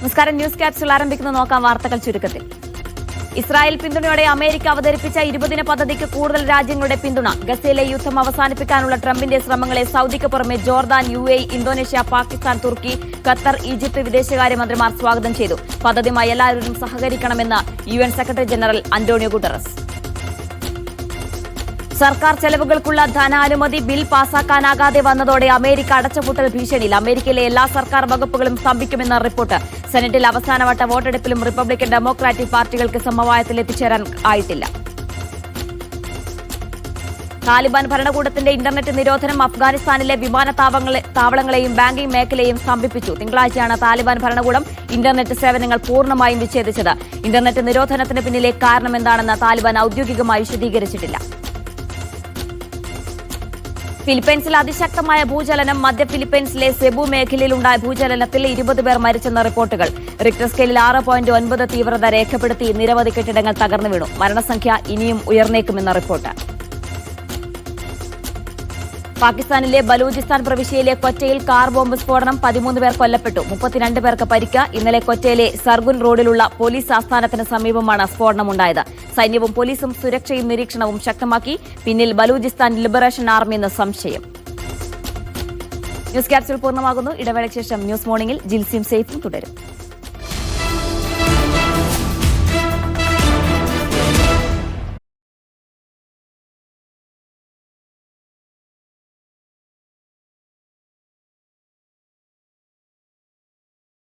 നമസ്കാരം. News capsule ആരംഭിക്കുന്ന നോക്കാം വാർത്തകൾ ചുരുക്കത്തിൽ. ഇസ്രായേൽ പിന്തുണയോടെ അമേരിക്ക അവതരിപ്പിച്ച 20 പദ്ധതിക്ക് കൂടുതൽ രാജ്യങ്ങളുടെ പിന്തുണ. ഗസയിലെ യുദ്ധം അവസാനിപ്പിക്കാനുള്ള ട്രംപിന്റെ ശ്രമങ്ങളെ സൌദിക്ക് പുറമെ ജോർദാൻ, UAE, ഇന്തോനേഷ്യ, പാകിസ്ഥാൻ, തുർക്കി, ഖത്തർ, ഈജിപ്ത് വിദേശകാര്യമന്ത്രിമാർ സ്വാഗതം ചെയ്തു. പദ്ധതിയുമായി എല്ലാവരും സഹകരിക്കണമെന്ന് UN secretary general Antonio Guterres. സർക്കാർ ചെലവുകൾക്കുള്ള ധനാനുമതി ബിൽ പാസാക്കാനാകാതെ വന്നതോടെ അമേരിക്ക അടച്ചുപൂട്ടൽ ഭീഷണിയിൽ. അമേരിക്കയിലെ എല്ലാ സർക്കാർ വകുപ്പുകളും സ്തംഭിക്കുമെന്ന റിപ്പോർട്ട്. സെനറ്റിൽ അവസാനവട്ട വോട്ടെടുപ്പിലും റിപ്പബ്ലിക്കൻ ഡെമോക്രാറ്റിക് പാർട്ടികൾക്ക് സമവായത്തിൽ എത്തിച്ചേരാൻ ആയിട്ടില്ല. താലിബാൻ ഭരണകൂടത്തിന്റെ ഇന്റർനെറ്റ് നിരോധനം അഫ്ഗാനിസ്ഥാനിലെ വിമാനത്താവളങ്ങളെയും ബാങ്കിംഗ് മേഖലയെയും സ്തംഭിപ്പിച്ചു. തിങ്കളാഴ്ചയാണ് താലിബാൻ ഭരണകൂടം ഇന്റർനെറ്റ് സേവനങ്ങൾ പൂർണ്ണമായും വിച്ഛേദിച്ചത്. ഇന്റർനെറ്റ് നിരോധനത്തിന് പിന്നിലെ കാരണമെന്താണെന്ന് താലിബാൻ ഔദ്യോഗികമായി വിശദീകരിച്ചിട്ടില്ല. ഫിലിപ്പൈൻസിൽ അതിശക്തമായ ഭൂചലനം. മധ്യ ഫിലിപ്പൈൻസിലെ സെബു മേഖലയിലുണ്ടായ ഭൂചലനത്തിൽ 20 പേർ മരിച്ചെന്ന റിപ്പോർട്ടുകൾ. റിക്ടർ സ്കെയിലിൽ 6.9 തീവ്രത രേഖപ്പെടുത്തി. നിരവധി കെട്ടിടങ്ങൾ തകർന്നു വീണു. മരണസംഖ്യ ഇനിയും ഉയർന്നേക്കുമെന്ന റിപ്പോർട്ട്. പാകിസ്ഥാനിലെ ബലൂചിസ്ഥാൻ പ്രവിശ്യയിലെ ക്വറ്റയിൽ കാർ ബോംബ് സ്ഫോടനം. 13 പേർ കൊല്ലപ്പെട്ടു. 32 പേർക്ക് പരിക്ക്. ഇന്നലെ ക്വറ്റയിലെ സർഗുൻ റോഡിലുള്ള പോലീസ് ആസ്ഥാനത്തിന് സമീപമാണ് സ്ഫോടനമുണ്ടായത്. സൈന്യവും പോലീസും സുരക്ഷയും നിരീക്ഷണവും ശക്തമാക്കി. പിന്നിൽ ബലൂചിസ്ഥാൻ ലിബറേഷൻ ആർമി എന്ന് സംശയം. ന്യൂസ് ക്യാപ്സ്യൂൾ പൂർണ്ണമാകുന്നു. ഇടവേളയ്ക്ക് ശേഷം ന്യൂസ് മോർണിംഗിൽ ജിൽസിയും സേഫും തുടരും.